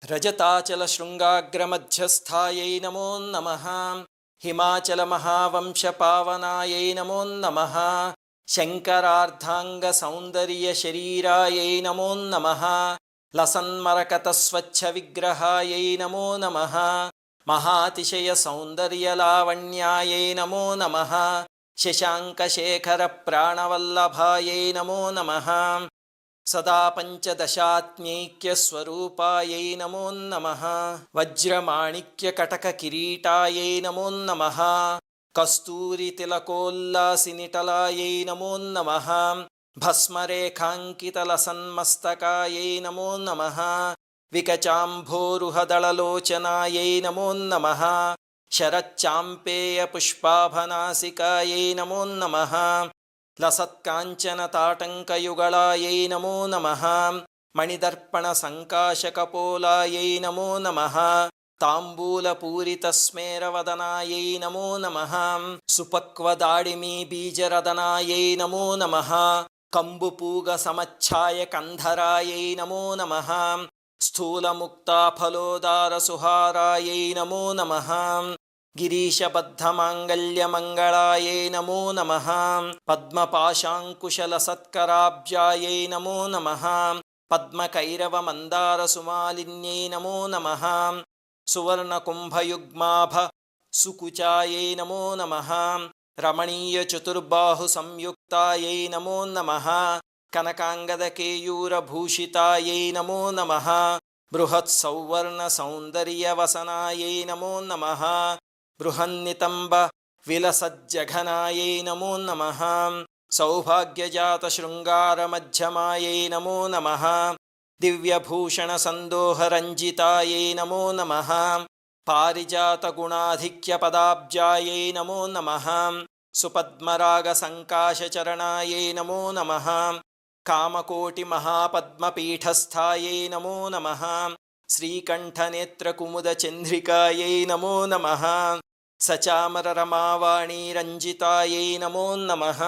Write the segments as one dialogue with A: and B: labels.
A: रजताचलशृङ्गाग्रमध्यस्थायै नमो नमः। हिमाचलमहावंशपावनायै नमो नमः। शङ्करार्धाङ्गसौन्दर्यशरीरायै नमो नमः। लसन्मरकतस्वच्छविग्रहायै नमो नमः। महातिशयसौन्दर्यलावण्यायै नमो नमः। शशाङ्कशेखरप्राणवल्लभायै नमो नमः। सदा पञ्चदशात्मैक्यस्वरूपायै नमो नमः। वज्रमाणिक्यकटककिरीटायै नमो नमः। कस्तूरितिलकोल्लासिनिटलायै नमो नमः। भस्मरेखाङ्कितलसन्मस्तकायै नमो नमः। विकचाम्भोरुहदळलोचनायै नमो नमः। शरच्चाम्पेयपुष्पाभनासिकायै नमो नमः। लसत्काञ्चनताटङ्कयुगलायै नमो नमः। मणिदर्पणसङ्काशकपोलायै नमो नमः। ताम्बूलपूरितस्मेरवदनायै नमो नमः। सुपक्वदाडिमीबीजरदनायै नमो नमः। कम्बुपूगसमच्छायकन्धरायै नमो नमः। स्थूलमुक्ताफलोदारसुहारायै नमो नमः। गिरीशबद्धमाङ्गल्यमङ्गलायै नमो नमः। पद्मपाशाङ्कुशलसत्कराब्जायै नमो नमः। पद्मकैरवमन्दारसुमालिन्यै नमो नमः। सुवर्णकुम्भयुग्माभ सुकुचायै नमो नमः। रमणीयचतुर्बाहुसंयुक्तायै नमो नमः। कनकाङ्गदकेयूरभूषितायै नमो नमः। बृहत्सौवर्णसौन्दर्यवसनायै नमो नमः। बृहन्नितम्ब विलसज्जघनायै नमो नमः। सौभाग्यजातशृङ्गारमध्यमायै नमो नमः। दिव्यभूषणसन्दोहरञ्जितायै नमो नमः। पारिजातगुणाधिक्यपदाब्जायै नमो नमः। सुपद्मरागसङ्काशचरणायै नमो नमः। कामकोटिमहापद्मपीठस्थायै नमो नमः। श्रीकण्ठनेत्रकुमुदचन्द्रिकायै नमो नमः। सचामररमावाणीरञ्जितायै नमो नमः।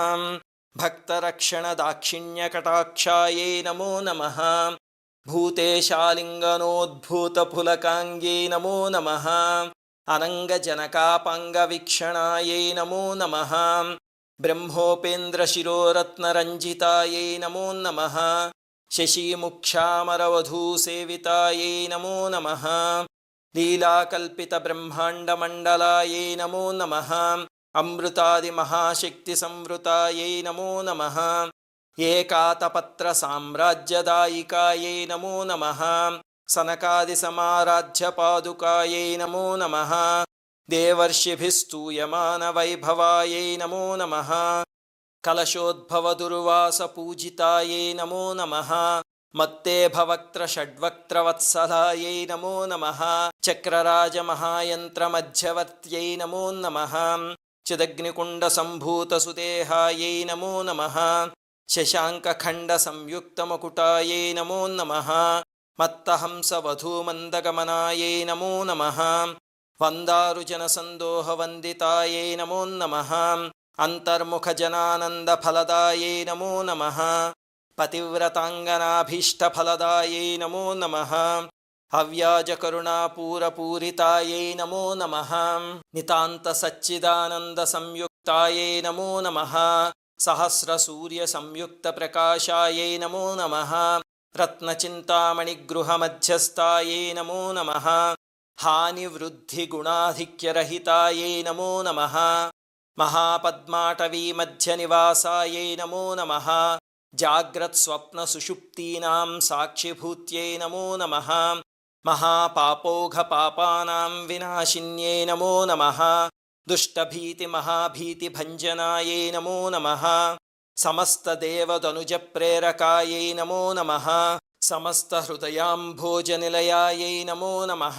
A: भक्तरक्षणदाक्षिण्यकटाक्षायै नमो नमः। भूतेशालिङ्गनोद्भूतपुलकाङ्ग्यै नमो नमः। अनङ्गजनकापाङ्गवीक्षणायै नमो नमः। ब्रह्मोपेन्द्रशिरोरत्नरञ्जितायै नमो नमः। शशीमुक्षामरवधूसेवितायै नमो नमः। लीलाकल्पितब्रह्माण्डमण्डलायै नमो नमः। अमृतादिमहाशक्तिसंवृतायै नमो नमः। एकातपत्रसाम्राज्यदायिकायै नमो नमः। सनकादिसमाराध्यपादुकायै नमो नमः। देवर्षिभिस्तूयमानवैभवायै नमो नमः। कलशोद्भवदुर्वासपूजितायै नमो नमः। मत्तेभवक्त्रषड्वक्त्रवत्सलायै नमो नमः। चक्रराजमहायन्त्रमध्यवर्त्यै नमो नमः। चिदग्निकुण्डसम्भूतसुदेहायै नमो नमः। शशाङ्कखण्डसंयुक्तमकुटायै नमो नमः। मत्तहंसवधूमन्दगमनायै नमो नमः। वन्दारुजनसन्दोहवन्दितायै नमो नमः। अन्तर्मुखजनानन्दफलदायै नमो नमः। पतिव्रताङ्गनाभीष्टफलदायै नमो नमः। अव्याजकरुणापूरपूरितायै नमो नमः। नितान्तसच्चिदानन्दसंयुक्तायै नमो नमः। सहस्रसूर्यसंयुक्तप्रकाशायै नमो नमः। रत्नचिन्तामणिगृहमध्यस्थायै नमो नमः। हानिवृद्धिगुणाधिक्यरहितायै नमो नमः। महापद्माटवीमध्यनिवासायै नमो नमः। जाग्रत्स्वप्नसुषुप्तीनां साक्षिभूत्यै नमो नमः। महापापौघपापानां विनाशिन्यै नमो नमः। दुष्टभीतिमहाभीतिभञ्जनायै नमो नमः। समस्तदेवतनुजप्रेरकायै नमो नमः। समस्तहृदयाम्भोजनिलयायै नमो नमः।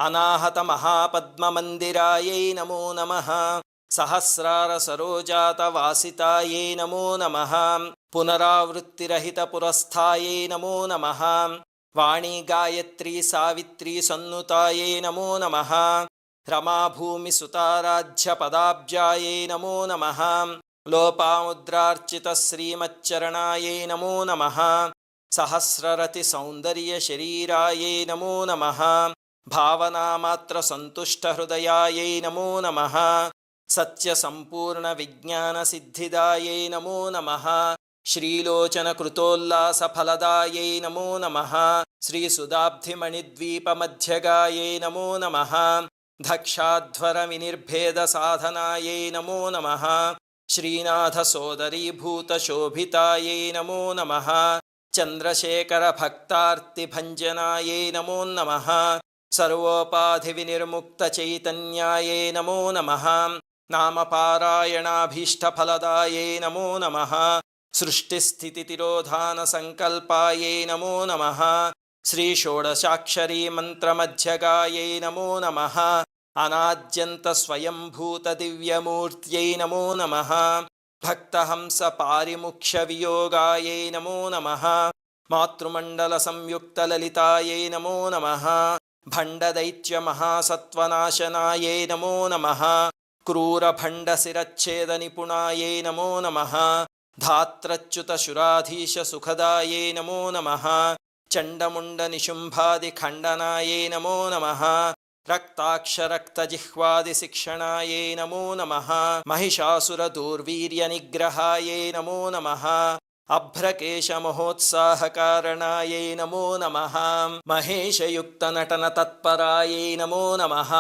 A: अनाहतमहापद्ममन्दिरायै नमो नमः। सहस्रारसरोजातवासितायै नमो नमः। पुनरावृत्तिरहितपुरस्थायै नमो नमः। वाणीगायत्री सावित्री सन्नुतायै नमो नमः। रमाभूमिसुताराध्यपदाब्जायै नमो नमः। लोपामुद्रार्चितश्रीमच्चरणायै नमो नमः। सहस्ररतिसौन्दर्यशरीरायै नमो नमः भावनामात्रसन्तुष्टहृदयायै नमो नमः सत्यसम्पूर्णविज्ञानसिद्धिदायै नमो नमः श्रीलोचनकृतोल्लासफलदायै नमो नमः श्रीसुधाब्धिमणिद्वीपमध्यगायै नमो नमः धक्षाध्वरविनिर्भेदसाधनायै नमो नमः श्रीनाथसोदरीभूतशोभितायै नमो नमः चन्द्रशेखरभक्तार्तिभञ्जनायै नमो नमः सर्वोपाधिविनिर्मुक्तचैतन्यायै नमो नमः नामपारायणाभीष्टफलदायै नमो नमः सृष्टिस्थितितिरोधानसङ्कल्पायै नमो नमः श्रीषोडशाक्षरीमन्त्रमध्यगायै नमो नमः अनाद्यन्तस्वयंभूतदिव्यमूर्त्यै नमो नमः भक्तहंसपारिमुख्यवियोगायै नमो नमः मातृमण्डलसंयुक्तललितायै नमो नमः भण्डदैत्यमहासत्त्वनाशनायै नमो नमः क्रूरभण्डशिरच्छेदनिपुणायै नमो नमः धात्रच्युतशुराधीशसुखदायै नमो नमः चण्डमुण्डनिशुम्भादिखण्डनायै नमो नमः रक्ताक्षरक्तजिह्वादिशिक्षणायै नमो नमः महिषासुरदुर्वीर्यनिग्रहायै नमो नमः अभ्रकेशमहोत्साहकारणायै नमो नमः महेशयुक्तनटनतत्परायै नमो नमः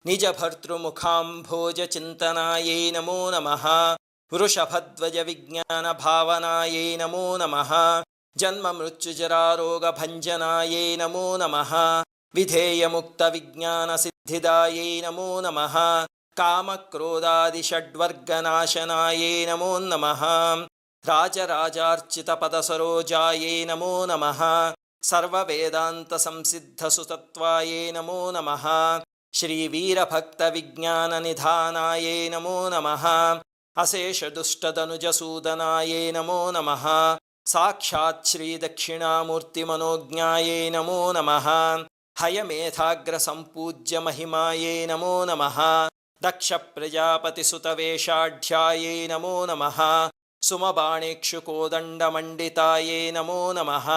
A: निजभर्तृमुखाम्भोजचिन्तनायै नमो नमः वृषभध्वजविज्ञानभावनायै नमो नमः जन्ममृत्युजरारोगभञ्जनायै नमो नमः विधेयमुक्तविज्ञानसिद्धिदायै नमो नमः कामक्रोधादिषड्वर्गनाशनायै नमो नमः राजराजार्चितपदसरोजायै नमो नमः सर्ववेदान्तसंसिद्धसुतत्वायै नमो नमः श्रीवीरभक्तविज्ञाननिधानायै नमो नमः अशेषदुष्टदनुजसूदनायै नमो नमः साक्षात् श्रीदक्षिणामूर्तिमनोज्ञायै नमो नमः हयमेधाग्रसम्पूज्य महिमायै नमो नमः दक्षप्रजापतिसुतवेषाढ्यायै नमो नमः सुमबाणेक्षुकोदण्डमण्डितायै नमो नमः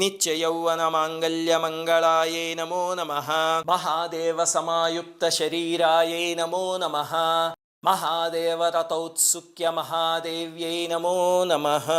A: नित्ययौवनमाङ्गल्यमङ्गलायै नमो नमः महादेवसमायुक्तशरीरायै नमो नमः महादेवरतौत्सुक्यमहादेव्यै नमो नमः।